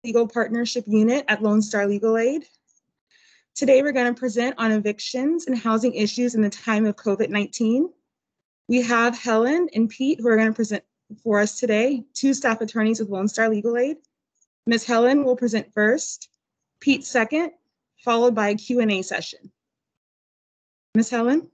Legal Partnership Unit at Lone Star Legal Aid. Today, we're going to present on evictions and housing issues in the time of COVID-19. We have Helen and Pete who are going to present for us today, two staff attorneys with Lone Star Legal Aid. Ms. Helen will present first, Pete second, followed by a Q&A session. Ms. Helen?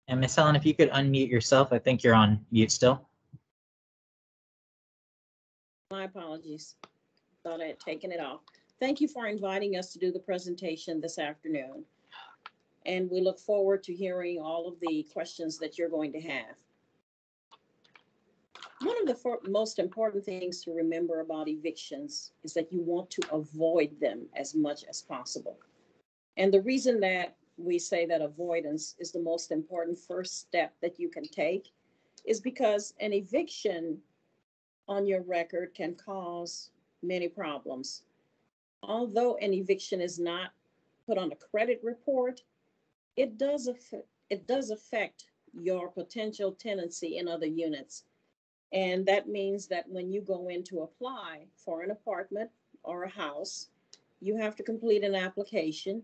And Ms. Helen, if you could unmute yourself, I think you're on mute still. My apologies. Thought I had taken it off. Thank you for inviting us to do the presentation this afternoon. And we look forward to hearing all of the questions that you're going to have. One of the most important things to remember about evictions is that you want to avoid them as much as possible. And the reason that we say that avoidance is the most important first step that you can take is because an eviction on your record can cause many problems. Although an eviction is not put on a credit report, it does affect your potential tenancy in other units. And that means that when you go in to apply for an apartment or a house, you have to complete an application,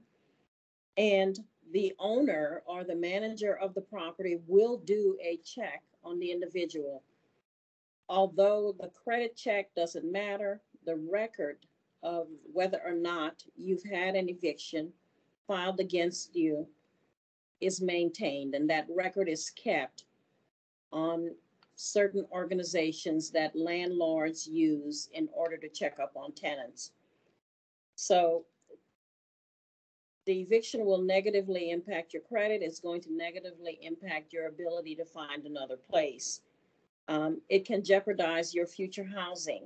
and the owner or the manager of the property will do a check on the individual. Although the credit check doesn't matter, the record of whether or not you've had an eviction filed against you is maintained, and that record is kept on certain organizations that landlords use in order to check up on tenants. So the eviction will negatively impact your credit. It's going to negatively impact your ability to find another place. It can jeopardize your future housing.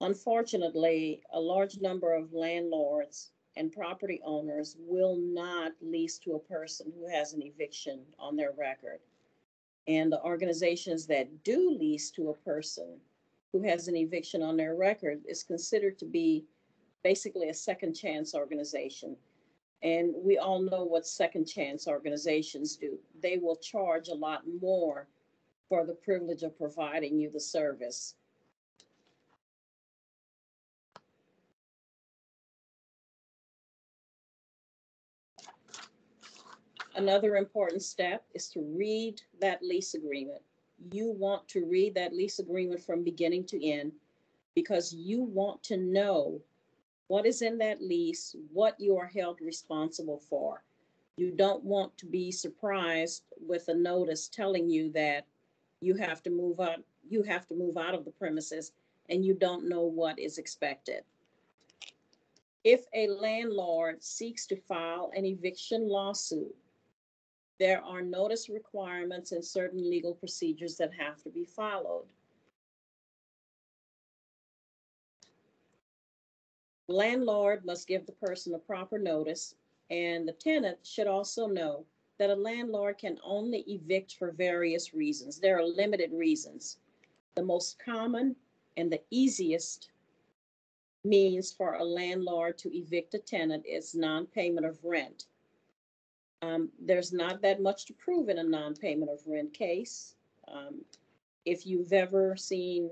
Unfortunately, a large number of landlords and property owners will not lease to a person who has an eviction on their record. And the organizations that do lease to a person who has an eviction on their record is considered to be basically a second chance organization. And we all know what second chance organizations do. They will charge a lot more for the privilege of providing you the service. Another important step is to read that lease agreement. You want to read that lease agreement from beginning to end because you want to know what is in that lease, what you are held responsible for. You don't want to be surprised with a notice telling you that you have to move out of the premises and you don't know what is expected. If a landlord seeks to file an eviction lawsuit, there are notice requirements and certain legal procedures that have to be followed. The landlord must give the person a proper notice, and the tenant should also know that a landlord can only evict for various reasons. There are limited reasons. The most common and the easiest means for a landlord to evict a tenant is non-payment of rent. There's not that much to prove in a non-payment of rent case. If you've ever seen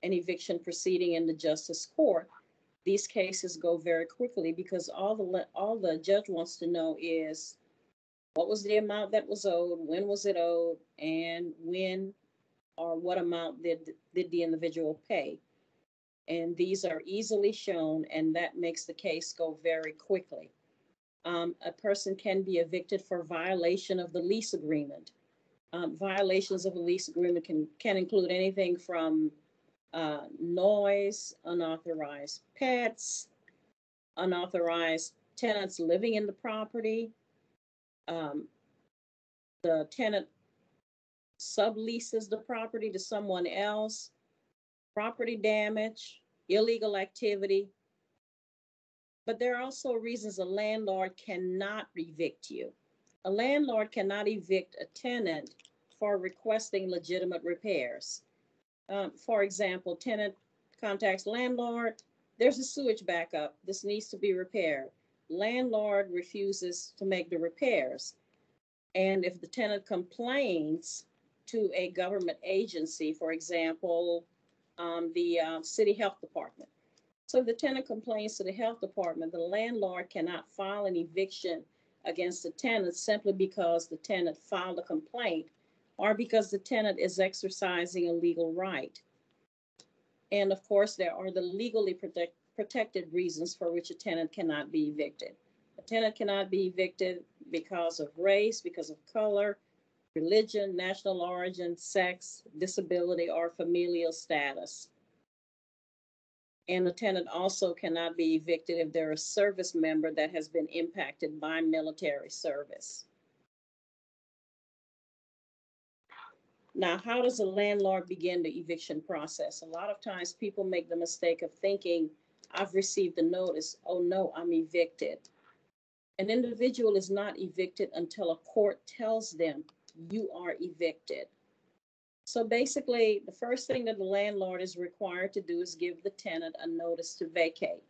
an eviction proceeding in the justice court, these cases go very quickly because all the judge wants to know is what was the amount that was owed, when was it owed, and when or what amount did the individual pay. And these are easily shown, and that makes the case go very quickly. A person can be evicted for violation of the lease agreement. Violations of a lease agreement can include anything from noise, unauthorized pets, unauthorized tenants living in the property, the tenant subleases the property to someone else, property damage, illegal activity. But there are also reasons a landlord cannot evict you. A landlord cannot evict a tenant for requesting legitimate repairs. For example, tenant contacts landlord. There's a sewage backup. This needs to be repaired. Landlord refuses to make the repairs. And if the tenant complains to a government agency, for example, the city health department. So if the tenant complains to the health department, the landlord cannot file an eviction against the tenant simply because the tenant filed a complaint or because the tenant is exercising a legal right. And of course, there are the legally protected reasons for which a tenant cannot be evicted. A tenant cannot be evicted because of race, because of color, religion, national origin, sex, disability, or familial status. And a tenant also cannot be evicted if they're a service member that has been impacted by military service. Now, how does a landlord begin the eviction process? A lot of times people make the mistake of thinking, I've received a notice. Oh no, I'm evicted. An individual is not evicted until a court tells them you are evicted. So basically, the first thing that the landlord is required to do is give the tenant a notice to vacate.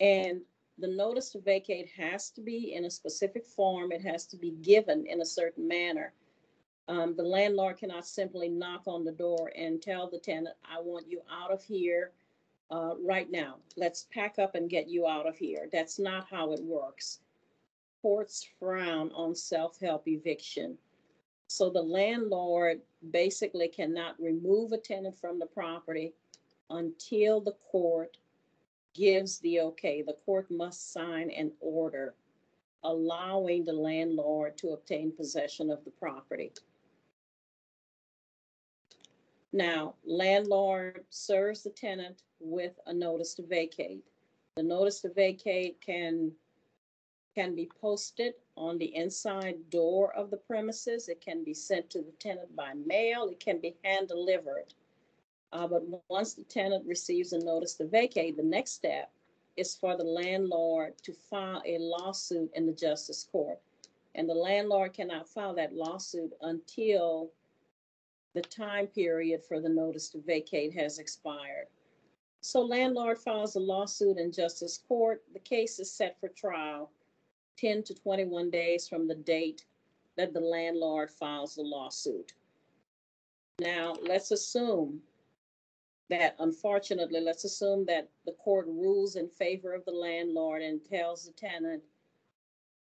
And the notice to vacate has to be in a specific form. It has to be given in a certain manner. The landlord cannot simply knock on the door and tell the tenant, I want you out of here right now. Let's pack up and get you out of here. That's not how it works. Courts frown on self-help eviction. So the landlord basically cannot remove a tenant from the property until the court gives the okay. The court must sign an order allowing the landlord to obtain possession of the property. Now, landlord serves the tenant with a notice to vacate. The notice to vacate can be posted on the inside door of the premises. It can be sent to the tenant by mail. It can be hand delivered. But once the tenant receives a notice to vacate, the next step is for the landlord to file a lawsuit in the justice court. And the landlord cannot file that lawsuit until the time period for the notice to vacate has expired. So landlord files a lawsuit in justice court. The case is set for trial 10 to 21 days from the date that the landlord files the lawsuit. Now, let's assume that the court rules in favor of the landlord and tells the tenant,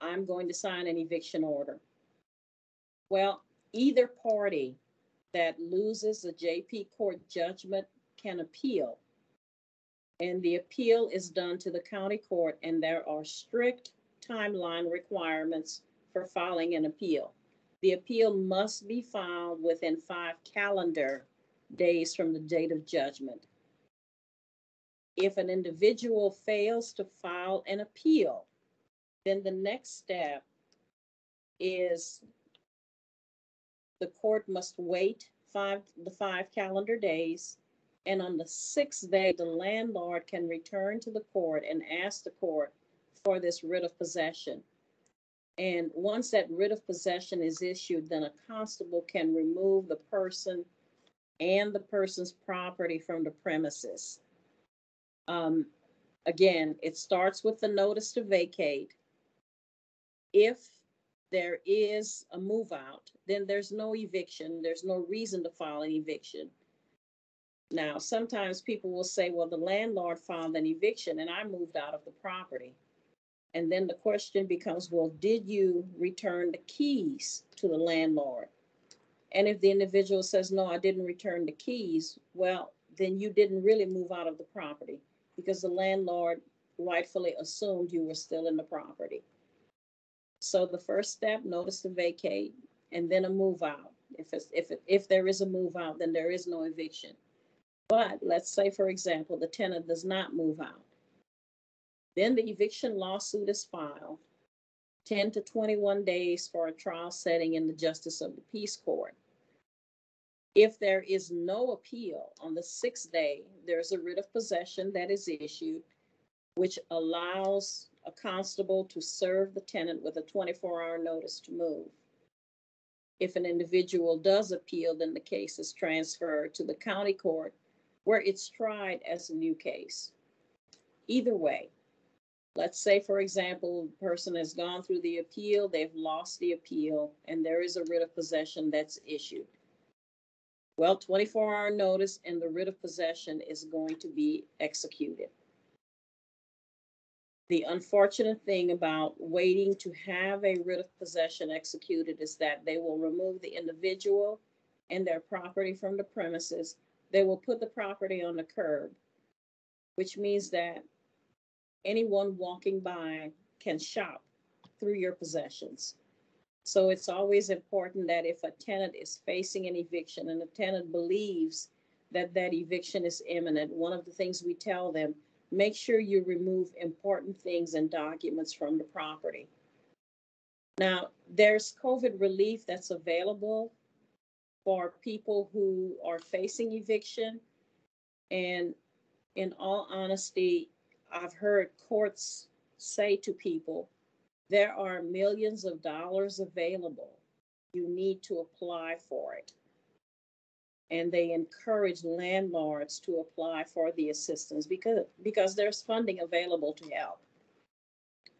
I'm going to sign an eviction order. Well, either party that loses a JP court judgment can appeal. And the appeal is done to the county court, and there are strict timeline requirements for filing an appeal. The appeal must be filed within 5 calendar days from the date of judgment. If an individual fails to file an appeal, then the next step is the court must wait the 5 calendar days, and on the 6th day, the landlord can return to the court and ask the court for this writ of possession. And once that writ of possession is issued, then a constable can remove the person and the person's property from the premises. Again, it starts with the notice to vacate. If there is a move out, then there's no eviction. There's no reason to file an eviction. Now, sometimes people will say, well, the landlord filed an eviction and I moved out of the property. And then the question becomes, well, did you return the keys to the landlord? And if the individual says, no, I didn't return the keys, well, then you didn't really move out of the property because the landlord rightfully assumed you were still in the property. So the first step, notice to vacate, and then a move out. If there is a move out, then there is no eviction. But let's say, for example, the tenant does not move out. Then the eviction lawsuit is filed, 10 to 21 days for a trial setting in the Justice of the Peace Court. If there is no appeal on the 6th day, there's a writ of possession that is issued, which allows a constable to serve the tenant with a 24-hour notice to move. If an individual does appeal, then the case is transferred to the county court, where it's tried as a new case. Either way, let's say, for example, the person has gone through the appeal, they've lost the appeal, and there is a writ of possession that's issued. Well, 24-hour notice and the writ of possession is going to be executed. The unfortunate thing about waiting to have a writ of possession executed is that they will remove the individual and their property from the premises. They will put the property on the curb, which means that anyone walking by can shop through your possessions. So it's always important that if a tenant is facing an eviction and the tenant believes that that eviction is imminent, one of the things we tell them, make sure you remove important things and documents from the property. Now, there's COVID relief that's available for people who are facing eviction. And in all honesty, I've heard courts say to people, there are millions of dollars available. You need to apply for it. And they encourage landlords to apply for the assistance because there's funding available to help.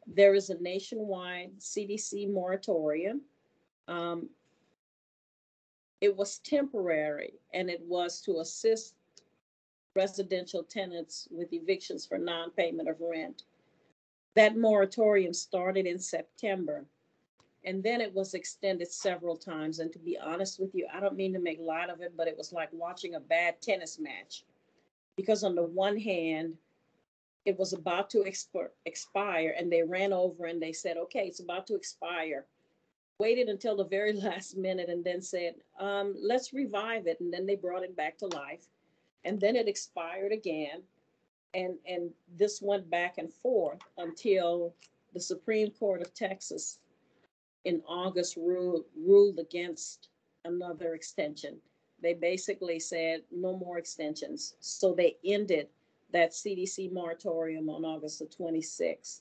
There is a nationwide CDC moratorium. It was temporary, and it was to assist residential tenants with evictions for non-payment of rent. That moratorium started in September, and then it was extended several times. And to be honest with you, I don't mean to make light of it, but it was like watching a bad tennis match. Because on the one hand, it was about to expire, and they ran over and they said, okay, it's about to expire. Waited until the very last minute and then said, let's revive it. And then they brought it back to life. And then it expired again. And this went back and forth until the Supreme Court of Texas in August ruled against another extension. They basically said no more extensions. So they ended that CDC moratorium on August the 26th.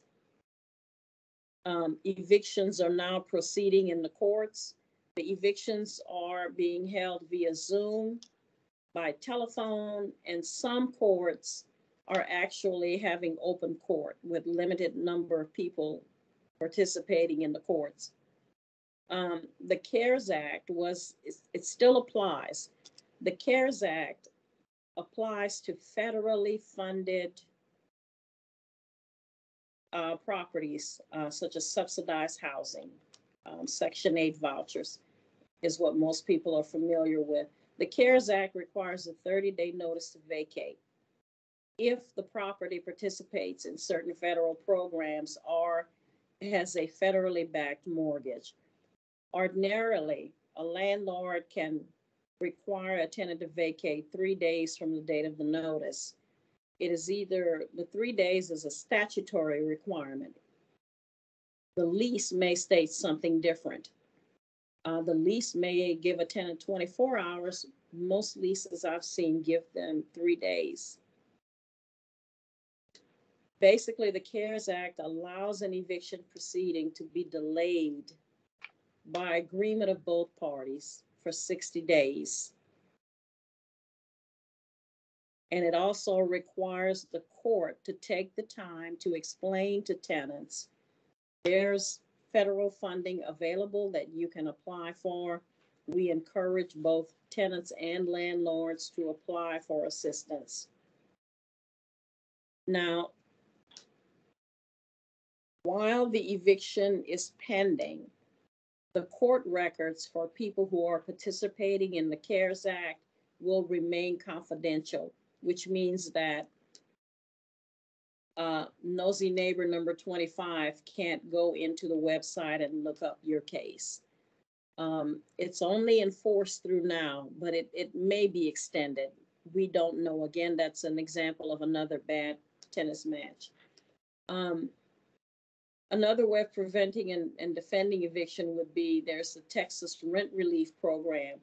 Evictions are now proceeding in the courts. The evictions are being held via Zoom, by telephone, and some courts are actually having open court with limited number of people participating in the courts. The CARES Act it still applies. The CARES Act applies to federally funded properties, such as subsidized housing. Section 8 vouchers is what most people are familiar with. The CARES Act requires a 30-day notice to vacate if the property participates in certain federal programs or has a federally backed mortgage. Ordinarily, a landlord can require a tenant to vacate 3 days from the date of the notice. It is either the 3 days is a statutory requirement. The lease may state something different. The lease may give a tenant 24 hours. Most leases I've seen give them 3 days. Basically, the CARES Act allows an eviction proceeding to be delayed by agreement of both parties for 60 days. And it also requires the court to take the time to explain to tenants, there's federal funding available that you can apply for. We encourage both tenants and landlords to apply for assistance. Now, while the eviction is pending, the court records for people who are participating in the CARES Act will remain confidential, which means that nosy neighbor number 25 can't go into the website and look up your case. It's only enforced through now, but it may be extended. We don't know. Again, that's an example of another bad tennis match. Another way of preventing and defending eviction would be there's the Texas Rent Relief Program.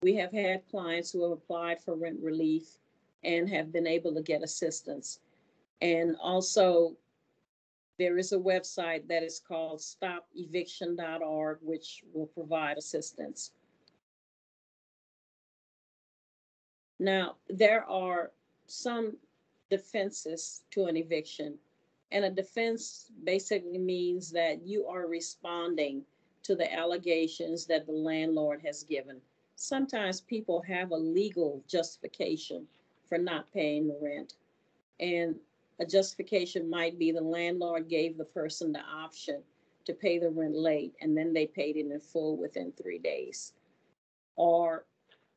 We have had clients who have applied for rent relief and have been able to get assistance. And also, there is a website that is called stopeviction.org, which will provide assistance. Now, there are some defenses to an eviction, and a defense basically means that you are responding to the allegations that the landlord has given. Sometimes people have a legal justification for not paying the rent, and a justification might be the landlord gave the person the option to pay the rent late, and then they paid it in full within 3 days. Or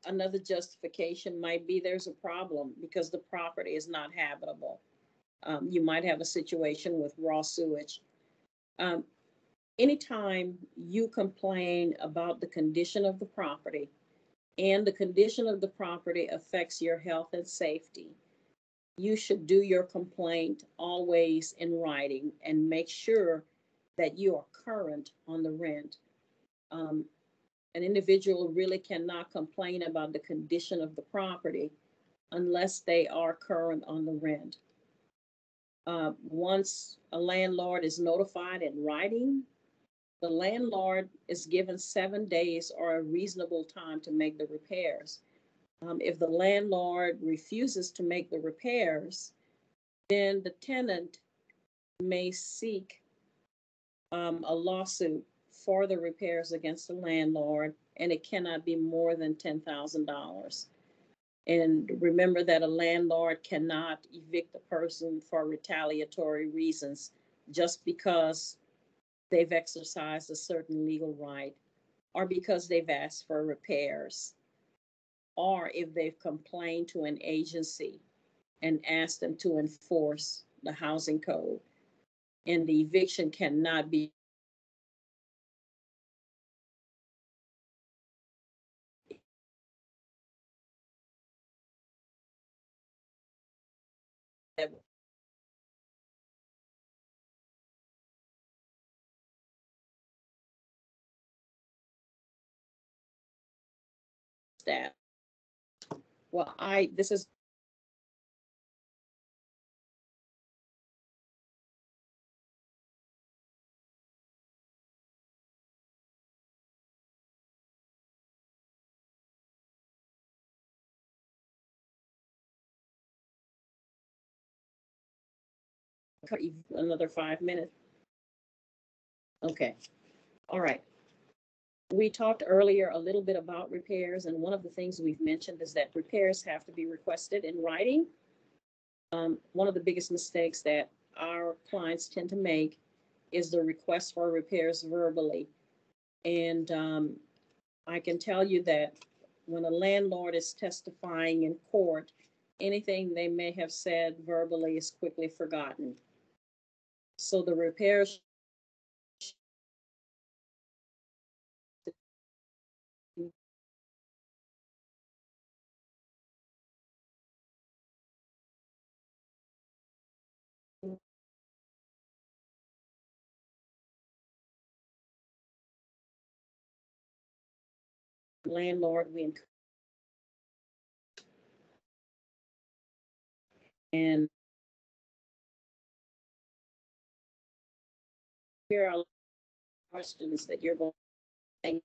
another justification might be there's a problem because the property is not habitable. You might have a situation with raw sewage. Um, Anytime you complain about the condition of the property and the condition of the property affects your health and safety, you should do your complaint always in writing and make sure that you are current on the rent. An individual really cannot complain about the condition of the property unless they are current on the rent. Once a landlord is notified in writing, the landlord is given 7 days or a reasonable time to make the repairs. If the landlord refuses to make the repairs, then the tenant may seek a lawsuit for the repairs against the landlord, and it cannot be more than $10,000. And remember that a landlord cannot evict a person for retaliatory reasons just because they've exercised a certain legal right, or because they've asked for repairs, or if they've complained to an agency and asked them to enforce the housing code. And the eviction cannot be that. Well, this is another 5 minutes. Okay. All right. We talked earlier a little bit about repairs, and one of the things we've mentioned is that repairs have to be requested in writing. One of the biggest mistakes that our clients tend to make is the request for repairs verbally. And I can tell you that when a landlord is testifying in court, anything they may have said verbally is quickly forgotten. So the repairs landlord we and here are questions that you're going to think.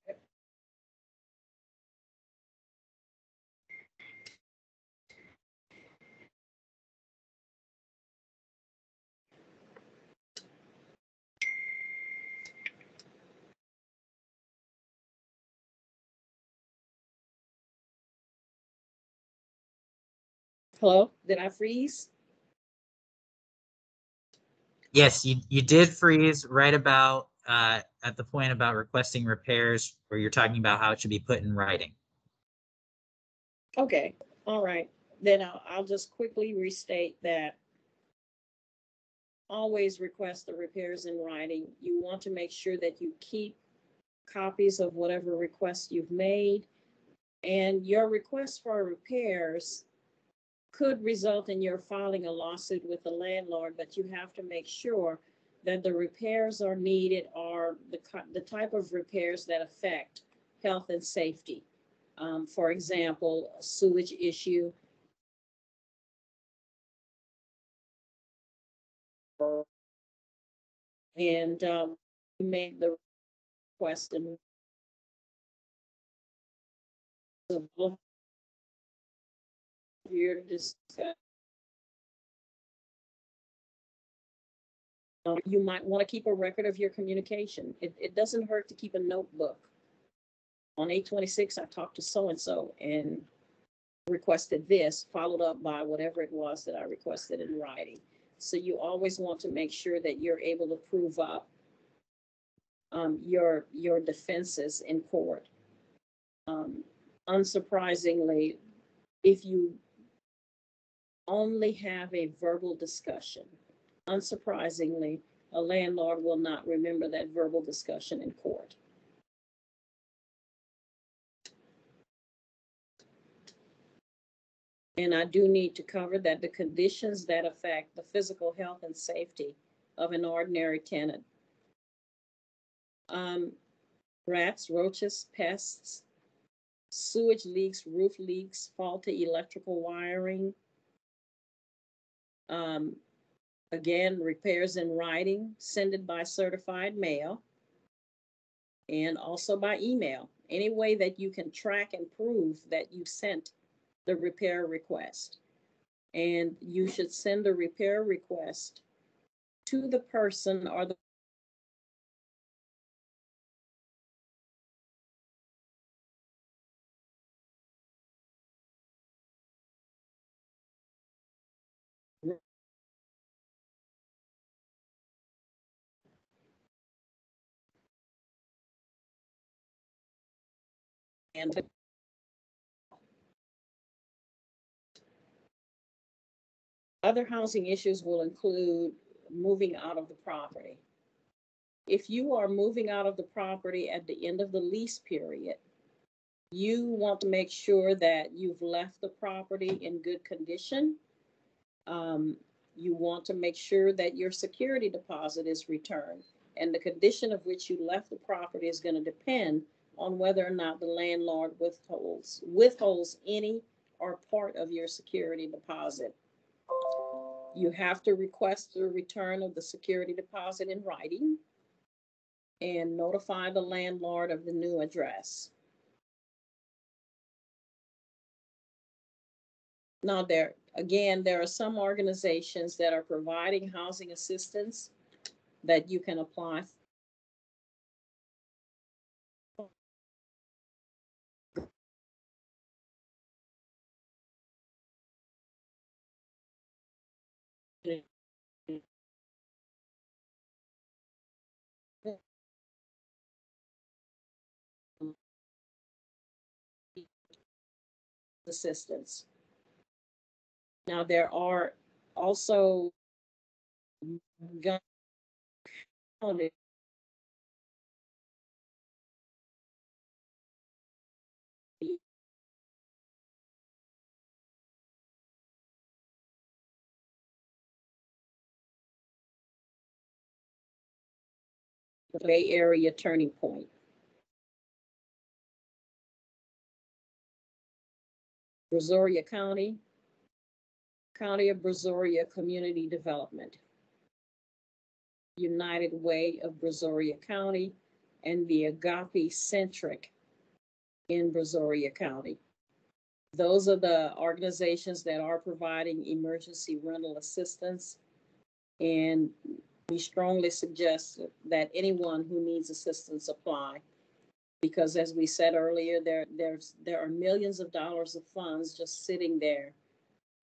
Hello, did I freeze? Yes, you did freeze right about at the point about requesting repairs where you're talking about how it should be put in writing. Okay, all right. Then I'll just quickly restate that always request the repairs in writing. You want to make sure that you keep copies of whatever request you've made, and your request for repairs could result in your filing a lawsuit with the landlord, but you have to make sure that the repairs are needed are the type of repairs that affect health and safety. For example, a sewage issue, and we made the request and here to discuss. You might want to keep a record of your communication. It doesn't hurt to keep a notebook. On 8/26, I talked to so-and-so and requested this, followed up by whatever it was that I requested in writing. So you always want to make sure that you're able to prove up your defenses in court. Unsurprisingly, if you only have a verbal discussion, unsurprisingly, a landlord will not remember that verbal discussion in court. And I do need to cover that the conditions that affect the physical health and safety of an ordinary tenant, rats, roaches, pests, sewage leaks, roof leaks, faulty electrical wiring, again, repairs in writing, send it by certified mail, and also by email. Any way that you can track and prove that you sent the repair request. And you should send the repair request to the person or the and other housing issues will include moving out of the property. If you are moving out of the property at the end of the lease period, you want to make sure that you've left the property in good condition. You want to make sure that your security deposit is returned. And the condition of which you left the property is going to depend on whether or not the landlord withholds any or part of your security deposit. You have to request the return of the security deposit in writing and notify the landlord of the new address. Now, there are some organizations that are providing housing assistance that you can apply for. Assistance. Now, there are also gun Bay Area Turning Point. Brazoria County, County of Brazoria Community Development, United Way of Brazoria County, and the Agape Centric in Brazoria County. Those are the organizations that are providing emergency rental assistance. And we strongly suggest that anyone who needs assistance apply. Because as we said earlier, there are millions of dollars of funds just sitting there.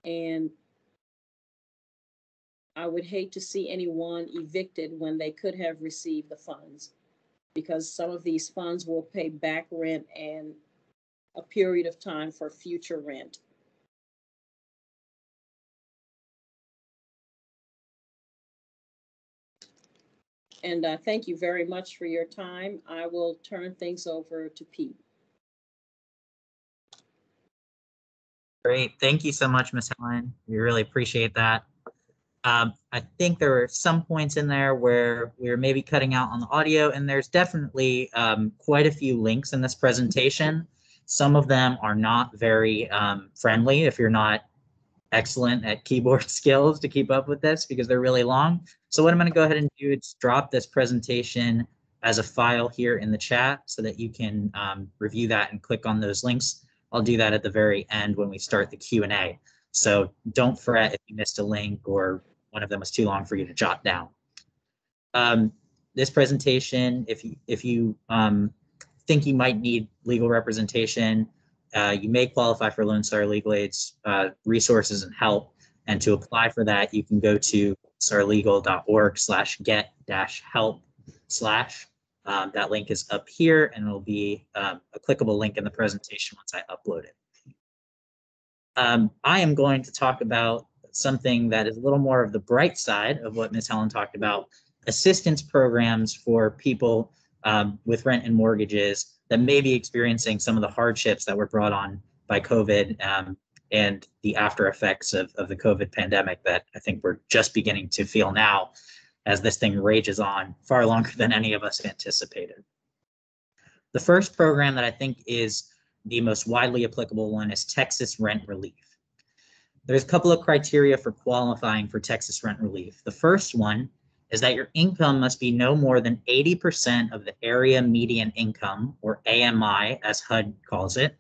And I would hate to see anyone evicted when they could have received the funds, because some of these funds will pay back rent and a period of time for future rent. And thank you very much for your time. I will turn things over to Pete. Great. Thank you so much, Ms. Helen. We really appreciate that. I think there were some points in there where we were maybe cutting out on the audio, and there's definitely quite a few links in this presentation. Some of them are not very friendly if you're not excellent at keyboard skills to keep up with this, because they're really long. So what I'm going to go ahead and do is drop this presentation as a file here in the chat so that you can review that and click on those links I'll do that at the very end when we start the Q&A. So don't fret if you missed a link or one of them was too long for you to jot down. This presentation, if you think you might need legal representation, you may qualify for Lone Star Legal Aid's resources and help. And to apply for that, you can go to starlegal.org/get-help/. That link is up here, and it'll be a clickable link in the presentation once I upload it. I am going to talk about something that is a little more of the bright side of what Ms. Helen talked about, assistance programs for people with rent and mortgages that may be experiencing some of the hardships that were brought on by COVID and the after effects of the COVID pandemic that I think we're just beginning to feel now as this thing rages on far longer than any of us anticipated. The first program that I think is the most widely applicable one is Texas Rent Relief. There's a couple of criteria for qualifying for Texas Rent Relief. The first one is that your income must be no more than 80% of the area median income, or AMI, as HUD calls it.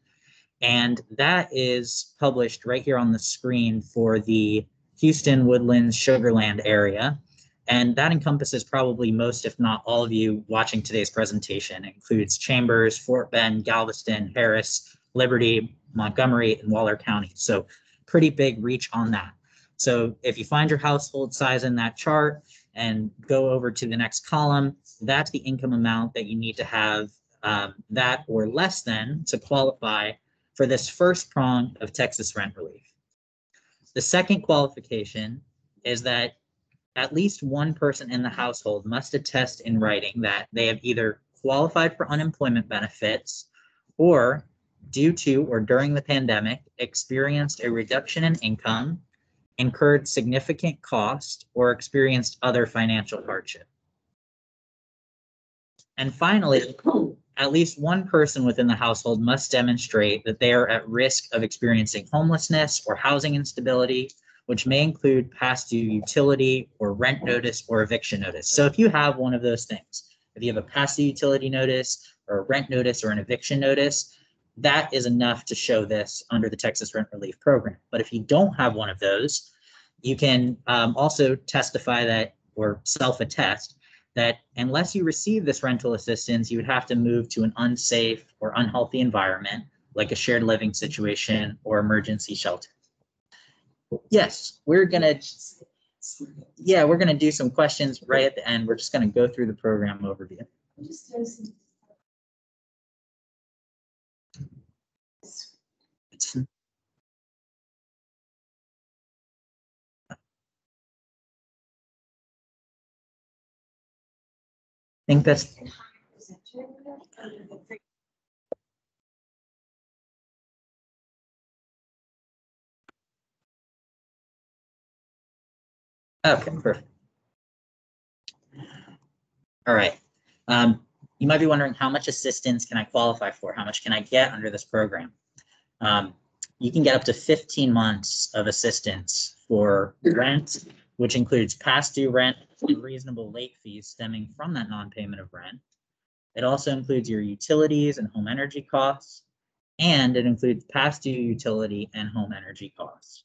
And that is published right here on the screen for the Houston, Woodlands, Sugarland area. And that encompasses probably most, if not all of you watching today's presentation. It includes Chambers, Fort Bend, Galveston, Harris, Liberty, Montgomery, and Waller County. So pretty big reach on that. So if you find your household size in that chart and go over to the next column, that's the income amount that you need to have that or less than to qualify for this first prong of Texas Rent Relief. The second qualification is that at least one person in the household must attest in writing that they have either qualified for unemployment benefits or, due to or during the pandemic, experienced a reduction in income, incurred significant cost, or experienced other financial hardship. And finally, at least one person within the household must demonstrate that they are at risk of experiencing homelessness or housing instability, which may include past due utility or rent notice or eviction notice. So if you have one of those things, if you have a past due utility notice or a rent notice or an eviction notice, that is enough to show this under the Texas Rent Relief Program. But if you don't have one of those, you can also testify that, or self-attest, that unless you receive this rental assistance, you would have to move to an unsafe or unhealthy environment, like a shared living situation or emergency shelter. Yes, we're gonna do some questions right at the end. We're just gonna go through the program overview. I think that's okay, perfect. All right. You might be wondering, how much assistance can I qualify for? How much can I get under this program? You can get up to 15 months of assistance for rent, which includes past due rent and reasonable late fees stemming from that non-payment of rent. It also includes your utilities and home energy costs, and it includes past due utility and home energy costs.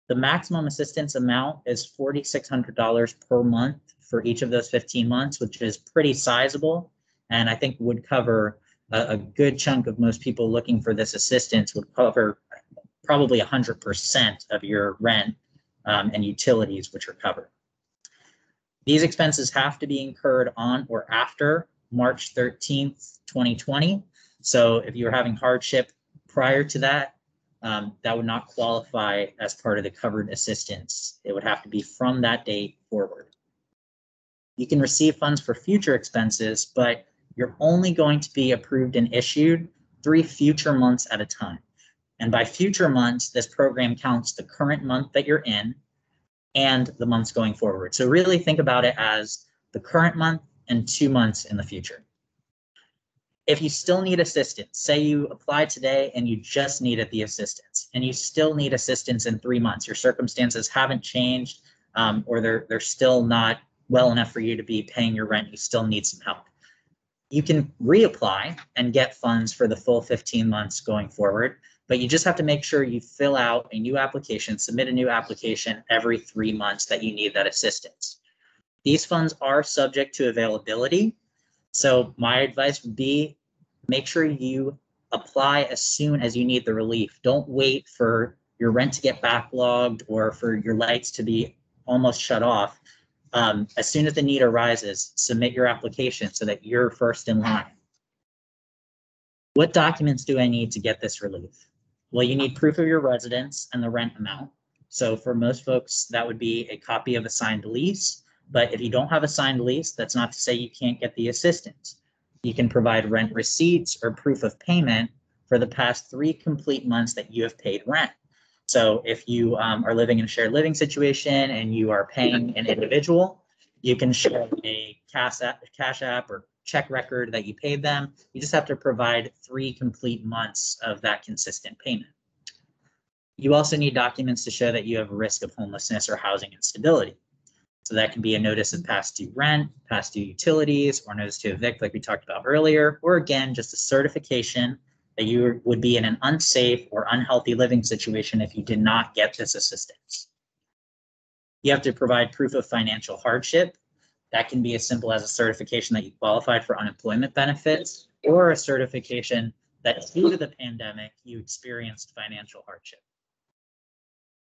The maximum assistance amount is $4,600 per month for each of those 15 months, which is pretty sizable, and I think would cover a good chunk of most people looking for this assistance, would cover probably 100% of your rent and utilities, which are covered. These expenses have to be incurred on or after March 13th, 2020. So if you were having hardship prior to that, that would not qualify as part of the covered assistance. It would have to be from that date forward. You can receive funds for future expenses, but you're only going to be approved and issued 3 future months at a time. And by future months, this program counts the current month that you're in and the months going forward. So really think about it as the current month and 2 months in the future. If you still need assistance, say you apply today and you just needed the assistance, and you still need assistance in 3 months, your circumstances haven't changed, or they're still not well enough for you to be paying your rent, you still need some help. You can reapply and get funds for the full 15 months going forward, but you just have to make sure you fill out a new application, submit a new application every 3 months that you need that assistance. These funds are subject to availability. So my advice would be make sure you apply as soon as you need the relief. Don't wait for your rent to get backlogged or for your lights to be almost shut off. As soon as the need arises, submit your application so that you're first in line. What documents do I need to get this relief? Well, you need proof of your residence and the rent amount. So for most folks, that would be a copy of a signed lease. But if you don't have a signed lease, that's not to say you can't get the assistance. You can provide rent receipts or proof of payment for the past 3 complete months that you have paid rent. So if you are living in a shared living situation and you are paying an individual, you can show a cash app or check record that you paid them. You just have to provide 3 complete months of that consistent payment. You also need documents to show that you have a risk of homelessness or housing instability. So that can be a notice of past due rent, past due utilities, or notice to evict like we talked about earlier, or again, just a certification that you would be in an unsafe or unhealthy living situation if you did not get this assistance. You have to provide proof of financial hardship. That can be as simple as a certification that you qualified for unemployment benefits or a certification that due to the pandemic, you experienced financial hardship.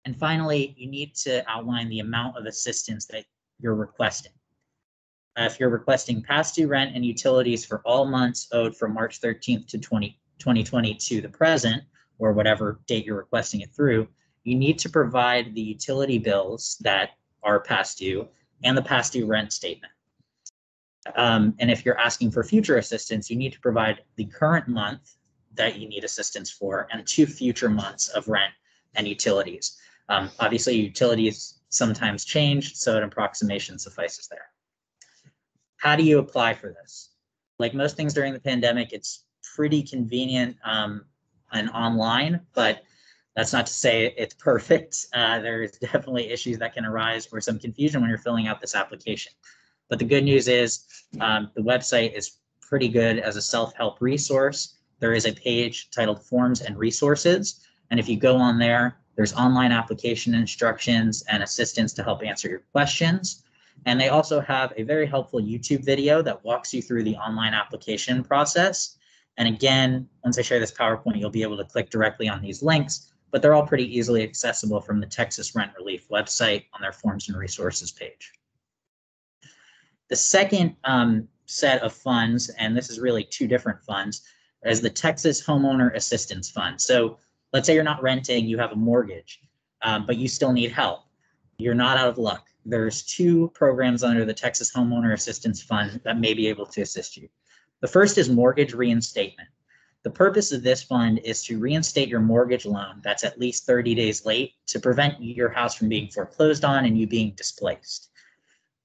And finally, you need to outline the amount of assistance that you're requesting. If you're requesting past due rent and utilities for all months owed from March 13th to 2020 to the present, or whatever date you're requesting it through, you need to provide the utility bills that are past due and the past due rent statement. And if you're asking for future assistance, you need to provide the current month that you need assistance for and 2 future months of rent and utilities. Obviously, utilities sometimes change, so an approximation suffices there. How do you apply for this? Like most things during the pandemic, it's pretty convenient and online, but that's not to say it's perfect. There's definitely issues that can arise or some confusion when you're filling out this application. But the good news is the website is pretty good as a self-help resource. There is a page titled Forms and Resources. And if you go on there, there's online application instructions and assistance to help answer your questions. And they also have a very helpful YouTube video that walks you through the online application process. And again, once I share this PowerPoint, you'll be able to click directly on these links, but they're all pretty easily accessible from the Texas Rent Relief website on their Forms and Resources page. The second set of funds, and this is really 2 different funds, is the Texas Homeowner Assistance Fund. So let's say you're not renting, you have a mortgage, but you still need help. You're not out of luck. There's 2 programs under the Texas Homeowner Assistance Fund that may be able to assist you. The first is mortgage reinstatement. The purpose of this fund is to reinstate your mortgage loan that's at least 30 days late to prevent your house from being foreclosed on and you being displaced.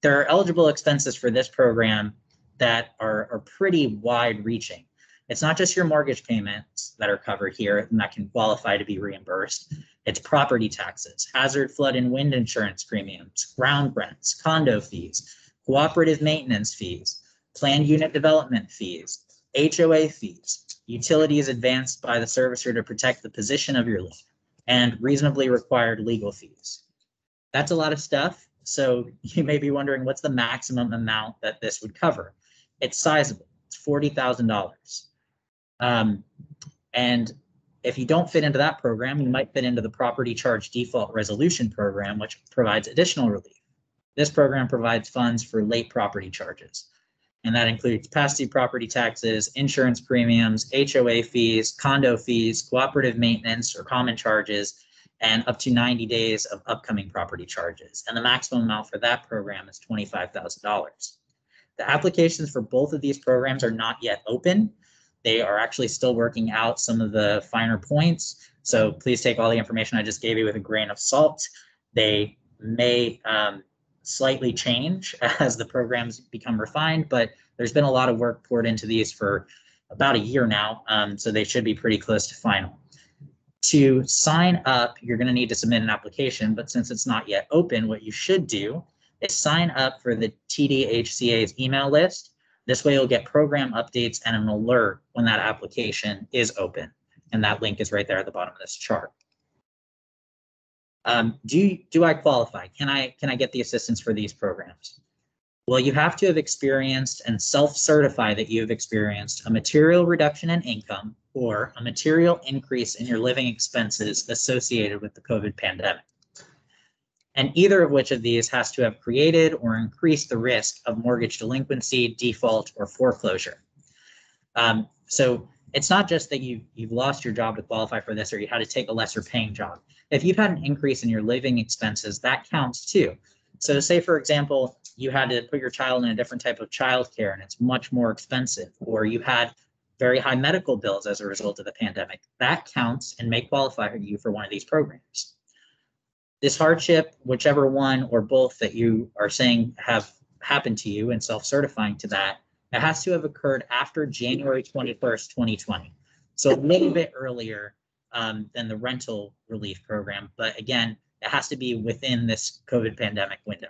There are eligible expenses for this program that are pretty wide-reaching. It's not just your mortgage payments that are covered here and that can qualify to be reimbursed. It's property taxes, hazard, flood, and wind insurance premiums, ground rents, condo fees, cooperative maintenance fees, planned unit development fees, HOA fees, utilities advanced by the servicer to protect the position of your lien, and reasonably required legal fees. That's a lot of stuff. So you may be wondering, what's the maximum amount that this would cover? It's sizable. It's $40,000. And if you don't fit into that program, you might fit into the Property Charge Default Resolution Program, which provides additional relief. This program provides funds for late property charges, and that includes past due property taxes, insurance premiums, HOA fees, condo fees, cooperative maintenance or common charges, and up to 90 days of upcoming property charges. And the maximum amount for that program is $25,000. The applications for both of these programs are not yet open. They are actually still working out some of the finer points. So please take all the information I just gave you with a grain of salt. They may slightly change as the programs become refined, but there's been a lot of work poured into these for about a year now. So they should be pretty close to final. To sign up, you're going to need to submit an application, but since it's not yet open, what you should do is sign up for the TDHCA's email list. This way you'll get program updates and an alert when that application is open. And that link is right there at the bottom of this chart. Do I qualify? Can I get the assistance for these programs? Well, you have to have experienced and self-certify that you have experienced a material reduction in income or a material increase in your living expenses associated with the COVID pandemic. And either of which of these has to have created or increased the risk of mortgage delinquency, default, or foreclosure. So it's not just that you've lost your job to qualify for this or you had to take a lesser paying job. If you've had an increase in your living expenses, that counts too. So say, for example, you had to put your child in a different type of childcare and it's much more expensive, or you had very high medical bills as a result of the pandemic. That counts and may qualify you for one of these programs. This hardship, whichever one or both that you are saying have happened to you and self-certifying to that, it has to have occurred after January 21st, 2020. So a little bit earlier than the rental relief program. But again, it has to be within this COVID pandemic window.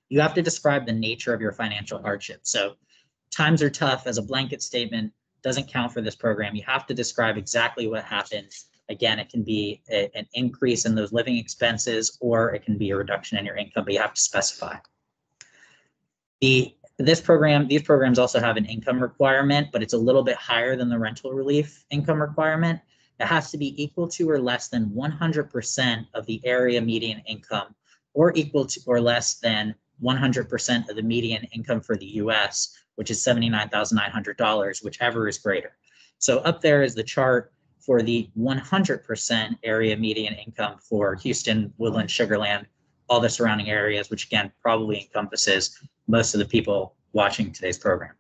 You have to describe the nature of your financial hardship. So times are tough as a blanket statement doesn't count for this program. You have to describe exactly what happened. Again, it can be an increase in those living expenses, or it can be a reduction in your income, but you have to specify. These programs also have an income requirement, but it's a little bit higher than the rental relief income requirement. It has to be equal to or less than 100% of the area median income, or equal to or less than 100% of the median income for the US, which is $79,900, whichever is greater. So up there is the chart for the 100% area median income for Houston, Woodland, Sugar Land, all the surrounding areas, which again probably encompasses most of the people watching today's program.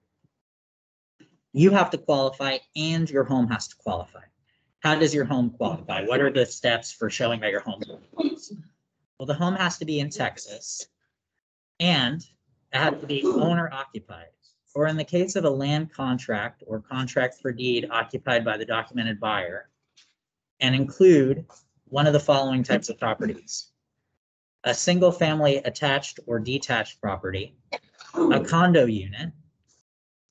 You have to qualify and your home has to qualify. How does your home qualify? What are the steps for showing that your home qualifies? Well, the home has to be in Texas and it has to be owner occupied, or in the case of a land contract or contract for deed occupied by the documented buyer, and include one of the following types of properties: a single family attached or detached property, a condo unit,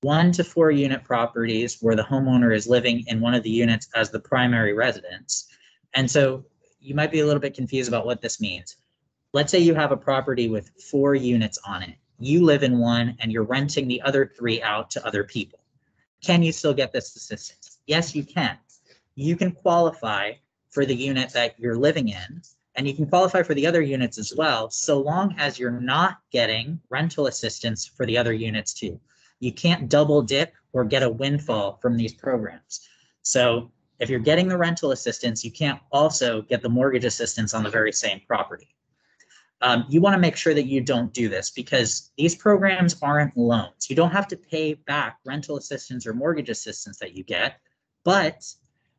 1 to 4 unit properties where the homeowner is living in one of the units as the primary residence. And so you might be a little bit confused about what this means. Let's say you have a property with 4 units on it. You live in one and you're renting the other 3 out to other people. Can you still get this assistance? Yes, you can. You can qualify for the unit that you're living in, and you can qualify for the other units as well, so long as you're not getting rental assistance for the other units too. You can't double dip or get a windfall from these programs. So if you're getting the rental assistance, you can't also get the mortgage assistance on the very same property. You want to make sure that you don't do this because these programs aren't loans. You don't have to pay back rental assistance or mortgage assistance that you get, but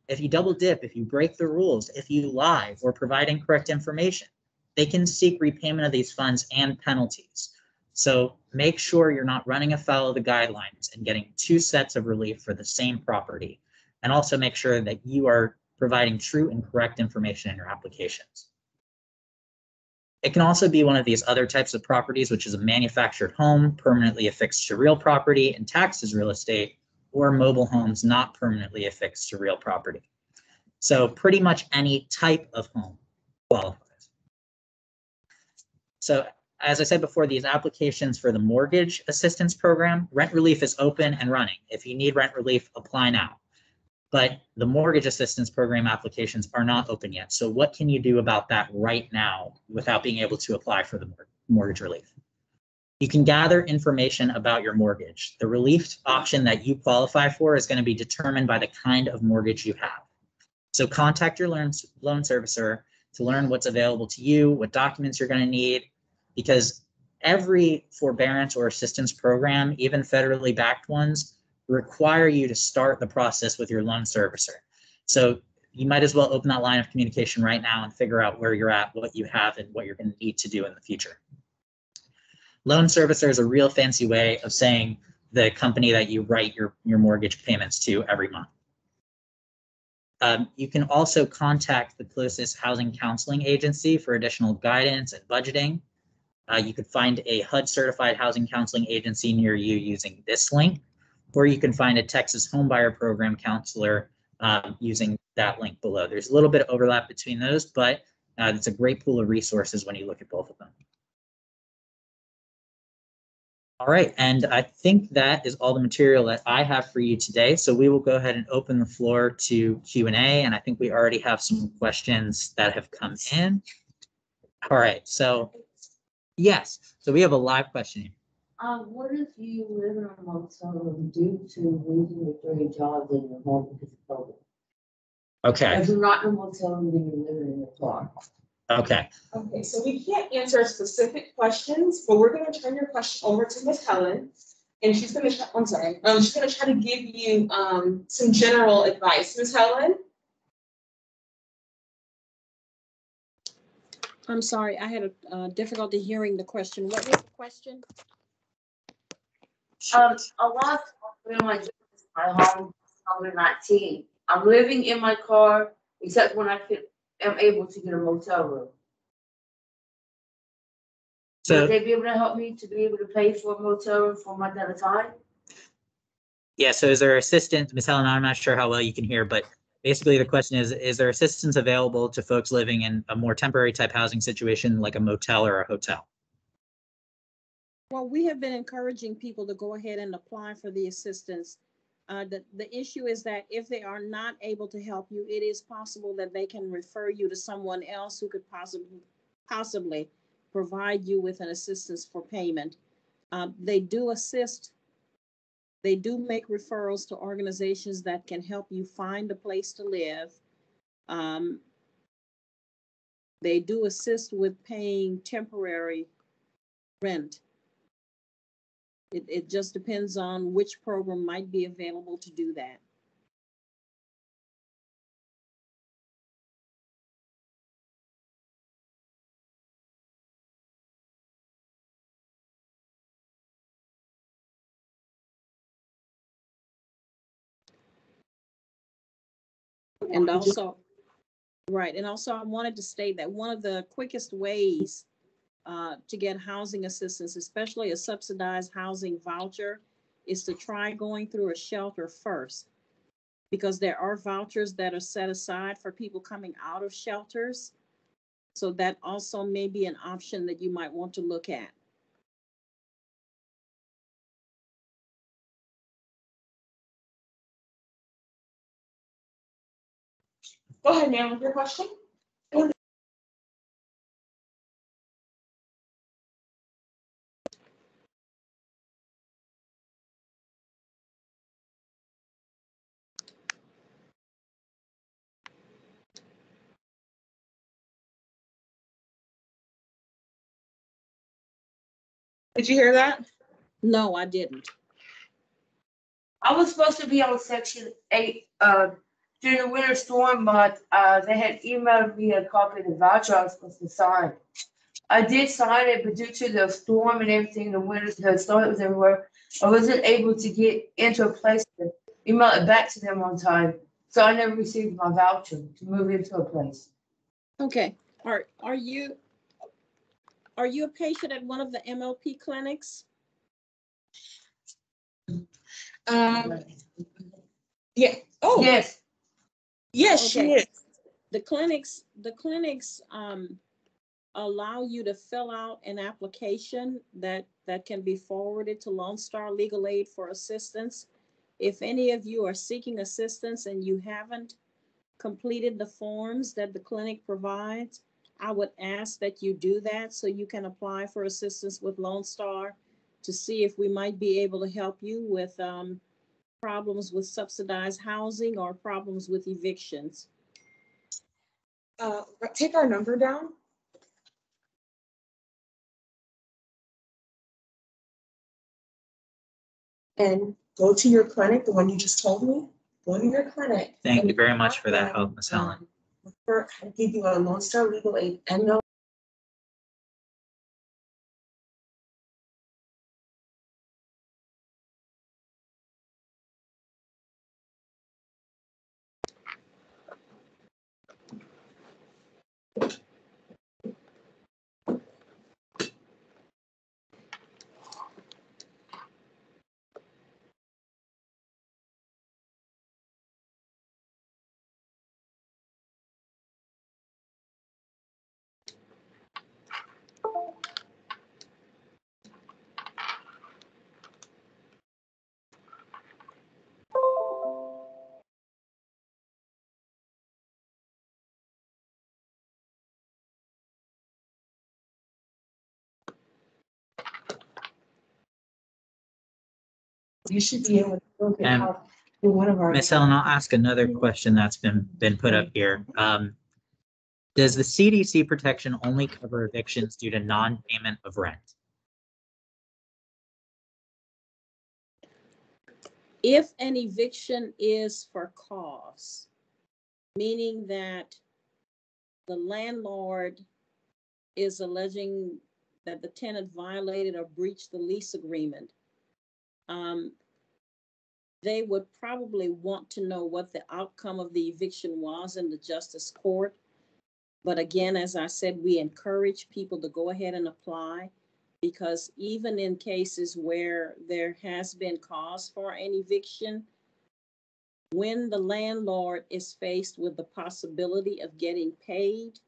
if you double dip, if you break the rules, if you lie or provide incorrect information, they can seek repayment of these funds and penalties. So make sure you're not running afoul of the guidelines and getting 2 sets of relief for the same property. And also make sure that you are providing true and correct information in your applications. It can also be one of these other types of properties, which is a manufactured home permanently affixed to real property and taxed as real estate, or mobile homes not permanently affixed to real property. So pretty much any type of home qualifies. So as I said before, these applications for the mortgage assistance program, rent relief is open and running. If you need rent relief, apply now. But the mortgage assistance program applications are not open yet. So what can you do about that right now without being able to apply for the mortgage relief? You can gather information about your mortgage. The relief option that you qualify for is going to be determined by the kind of mortgage you have. So contact your loan servicer to learn what's available to you, what documents you're going to need, because every forbearance or assistance program, even federally backed ones, require you to start the process with your loan servicer. So you might as well open that line of communication right now and figure out where you're at, what you have, and what you're going to need to do in the future. Loan servicer is a real fancy way of saying the company that you write your mortgage payments to every month. You can also contact the closest housing counseling agency for additional guidance and budgeting. You could find a HUD certified housing counseling agency near you using this link, or you can find a Texas homebuyer program counselor using that link below. There's a little bit of overlap between those, but it's a great pool of resources when you look at both of them. All right, and I think that is all the material that I have for you today. So we will go ahead and open the floor to Q&A, and I think we already have some questions that have come in. All right, so yes, so we have a live question here. What if you live in a motel room due to losing your 3 jobs in your home because of COVID? Okay. If you're not in a motel room, then you're living in your car. Okay. Okay, so we can't answer specific questions, but we're going to turn your question over to Ms. Helen, and she's going to. She's going to try to give you some general advice. Ms. Helen. I'm sorry, I had a difficulty hearing the question. What was the question? A lot of my home COVID-19. I'm living in my car, except when I am able to get a motel room. So would they be able to help me to be able to pay for a motel room for a month at a time? yeah, so is there assistance, Ms. Helen? I'm not sure how well you can hear, but basically the question is there assistance available to folks living in a more temporary type housing situation like a motel or a hotel? Well, we have been encouraging people to go ahead and apply for the assistance. The issue is that if they are not able to help you, it is possible that they can refer you to someone else who could possibly provide you with an assistance for payment. They do assist. They do make referrals to organizations that can help you find a place to live. They do assist with paying temporary rent. It just depends on which program might be available to do that. And also, right, and also I wanted to state that one of the quickest ways to get housing assistance, especially a subsidized housing voucher, is to try going through a shelter first, because there are vouchers that are set aside for people coming out of shelters. So that also may be an option that you might want to look at. Go ahead, ma'am, with your question. Did you hear that? No, I didn't. I was supposed to be on Section 8 during the winter storm, but they had emailed me a copy of the voucher I was supposed to sign. I did sign it, but due to the storm and everything, the snow that was everywhere, I wasn't able to get into a place to email it back to them on time. So I never received my voucher to move into a place. Okay. Are you a patient at one of the MLP clinics? Yeah. Oh, Yes. yes, Okay. she is. The clinics allow you to fill out an application that can be forwarded to Lone Star Legal Aid for assistance. If any of you are seeking assistance and you haven't completed the forms that the clinic provides, I would ask that you do that so you can apply for assistance with Lone Star to see if we might be able to help you with problems with subsidized housing or problems with evictions. Take our number down. And go to your clinic, the one you just told me. Go to your clinic. Thank you very much for that help, Ms. Helen. I give you a Lone Star Legal Aid and no. You should be able to look at And how one of our. Ms. Helen, I'll ask another question that's been put up here. Does the CDC protection only cover evictions due to non-payment of rent? If an eviction is for cause, meaning that the landlord is alleging that the tenant violated or breached the lease agreement, they would probably want to know what the outcome of the eviction was in the justice court. But again, as I said, we encourage people to go ahead and apply, because even in cases where there has been cause for an eviction, when the landlord is faced with the possibility of getting paid,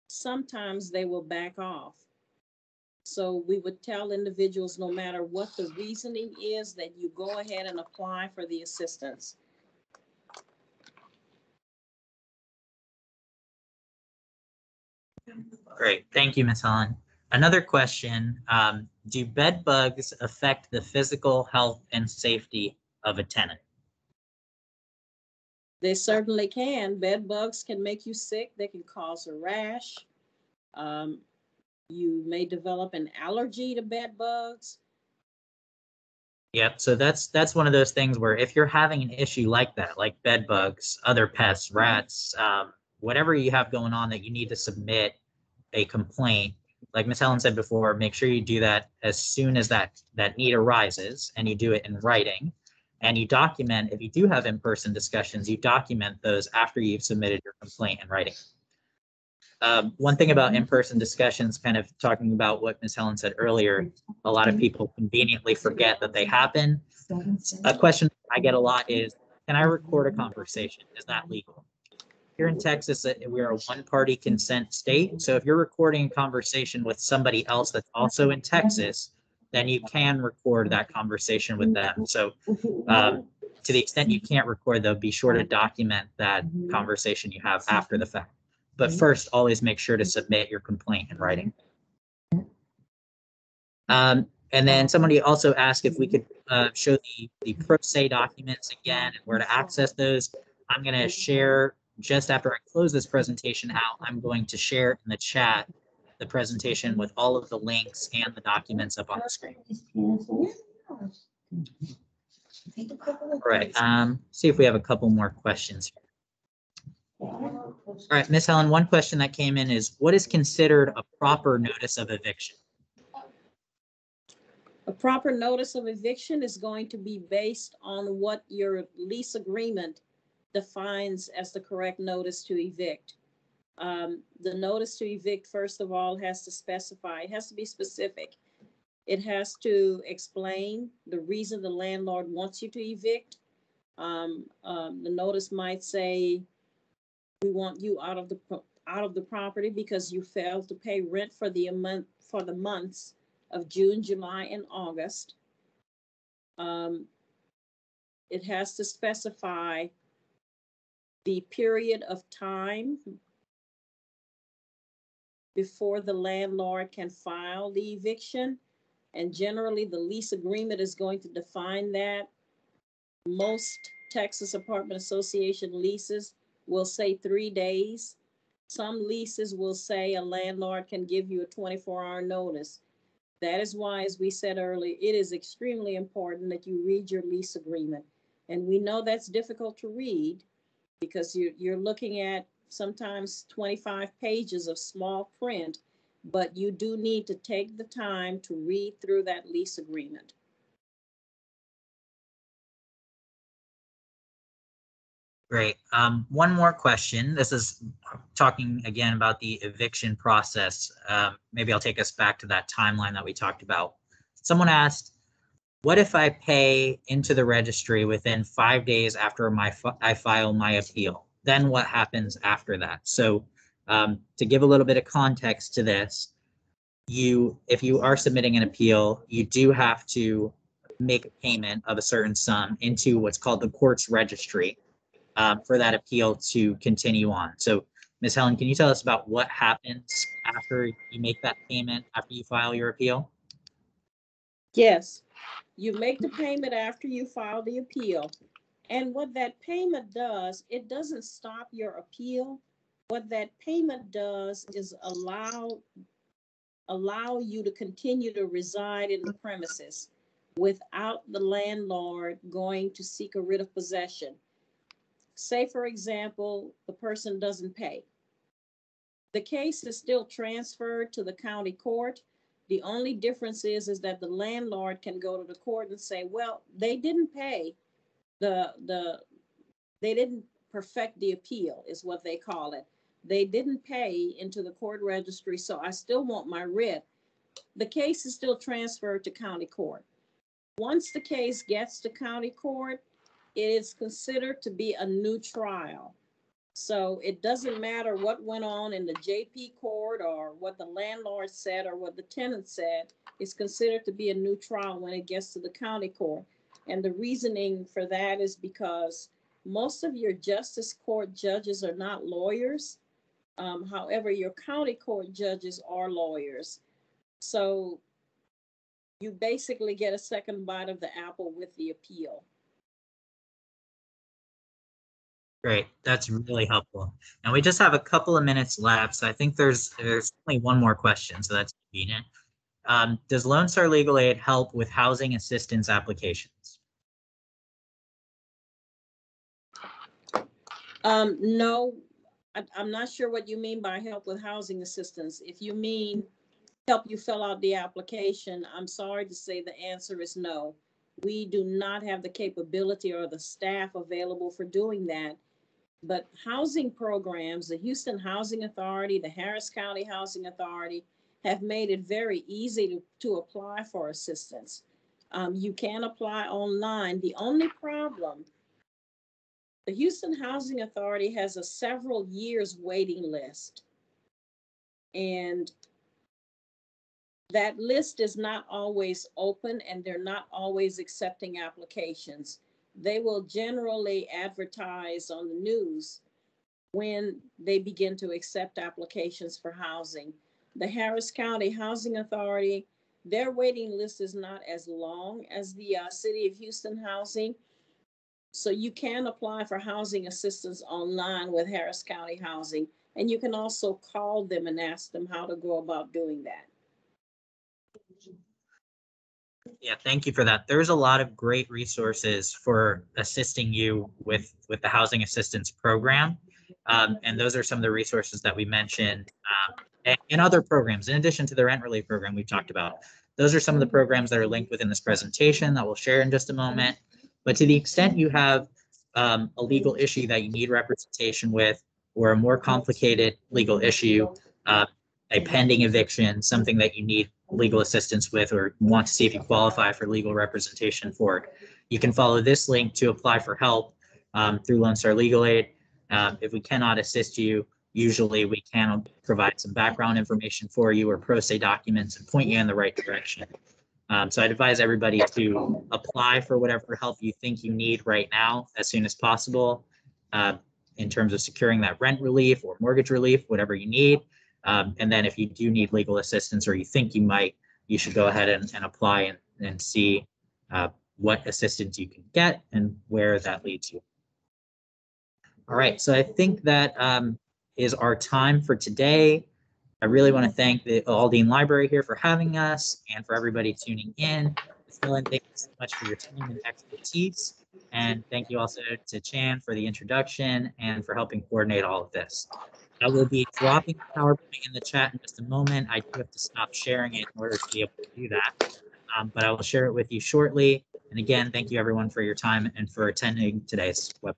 sometimes they will back off. So we would tell individuals, no matter what the reasoning is, that you go ahead and apply for the assistance. Great, thank you, Ms. Helen. Another question, do bed bugs affect the physical health and safety of a tenant? They certainly can. Bed bugs can make you sick. They can cause a rash. You may develop an allergy to bed bugs. Yep, so that's one of those things where if you're having an issue like that, like bed bugs, other pests, rats, whatever you have going on that you need to submit a complaint, like Ms. Helen said before, make sure you do that as soon as that need arises, and you do it in writing, and you document, if you do have in-person discussions, you document those after you've submitted your complaint in writing. One thing about in-person discussions, kind of talking about what Ms. Helen said earlier, a lot of people conveniently forget that they happen. A question I get a lot is, can I record a conversation? Is that legal? Here in Texas, we are a one-party consent state. So if you're recording a conversation with somebody else that's also in Texas, then you can record that conversation with them. So to the extent you can't record, though, be sure to document that conversation you have after the fact. But first, always make sure to submit your complaint in writing. And then somebody also asked if we could show the pro se documents again and where to access those. I'm going to share, just after I close this presentation out, I'm going to share in the chat the presentation with all of the links and the documents up on the screen. All right, see if we have a couple more questions here. All right, Ms. Helen, one question that came in is, what is considered a proper notice of eviction? A proper notice of eviction is going to be based on what your lease agreement defines as the correct notice to evict. The notice to evict, first of all, has to specify, it has to be specific. It has to explain the reason the landlord wants you to evict. The notice might say, we want you out of the property because you failed to pay rent for the months of June, July, and August. It has to specify the period of time before the landlord can file the eviction. And generally, the lease agreement is going to define that. Most Texas Apartment Association leases will say 3 days. Some leases will say a landlord can give you a 24-hour notice. That is why, as we said earlier, it is extremely important that you read your lease agreement. And we know that's difficult to read because you're looking at sometimes 25 pages of small print, but you do need to take the time to read through that lease agreement. Great. One more question. This is talking again about the eviction process. Maybe I'll take us back to that timeline that we talked about. Someone asked, what if I pay into the registry within 5 days after I file my appeal? Then what happens after that? So to give a little bit of context to this, if you are submitting an appeal, you do have to make a payment of a certain sum into what's called the court's registry. For that appeal to continue on. So, Ms. Helen, can you tell us about what happens after you make that payment, after you file your appeal? Yes. You make the payment after you file the appeal. And what that payment does, it doesn't stop your appeal. What that payment does is allow you to continue to reside in the premises without the landlord going to seek a writ of possession. Say, for example, the person doesn't pay. The case is still transferred to the county court. The only difference is that the landlord can go to the court and say, well, they didn't pay. They didn't perfect the appeal, is what they call it. They didn't pay into the court registry, so I still want my writ. The case is still transferred to county court. Once the case gets to county court, it is considered to be a new trial. So it doesn't matter what went on in the JP court or what the landlord said or what the tenant said. It's considered to be a new trial when it gets to the county court. And the reasoning for that is because most of your justice court judges are not lawyers. However, your county court judges are lawyers. So you basically get a second bite of the apple with the appeal. Great, that's really helpful. And we just have a couple of minutes left, so I think there's only one more question, so that's convenient. Does Lone Star Legal Aid help with housing assistance applications? No, I'm not sure what you mean by help with housing assistance. If you mean help you fill out the application, I'm sorry to say the answer is no. We do not have the capability or the staff available for doing that. But housing programs, the Houston Housing Authority, the Harris County Housing Authority have made it very easy to apply for assistance. You can apply online. The only problem, the Houston Housing Authority has a several years waiting list. And that list is not always open and they're not always accepting applications. They will generally advertise on the news when they begin to accept applications for housing. The Harris County Housing Authority, their waiting list is not as long as the City of Houston Housing. So you can apply for housing assistance online with Harris County Housing, and you can also call them and ask them how to go about doing that. Yeah, thank you for that. There's a lot of great resources for assisting you with the housing assistance program. And those are some of the resources that we mentioned and other programs, in addition to the rent relief program we talked about. Those are some of the programs that are linked within this presentation that we'll share in just a moment. But to the extent you have a legal issue that you need representation with, or a more complicated legal issue, a pending eviction, something that you need legal assistance with, or want to see if you qualify for legal representation for it, you can follow this link to apply for help through Lone Star Legal Aid. If we cannot assist you, usually we can provide some background information for you or pro se documents and point you in the right direction. So I'd advise everybody to apply for whatever help you think you need right now as soon as possible in terms of securing that rent relief or mortgage relief, whatever you need. And then if you do need legal assistance or you think you might, you should go ahead and apply and see what assistance you can get and where that leads you. All right, so I think that is our time for today. I really want to thank the Aldine Library here for having us and for everybody tuning in. Helen, thank you so much for your time and expertise. And thank you also to Chan for the introduction and for helping coordinate all of this. I will be dropping the PowerPoint in the chat in just a moment. I do have to stop sharing it in order to be able to do that. But I will share it with you shortly. And again, thank you everyone for your time and for attending today's webinar.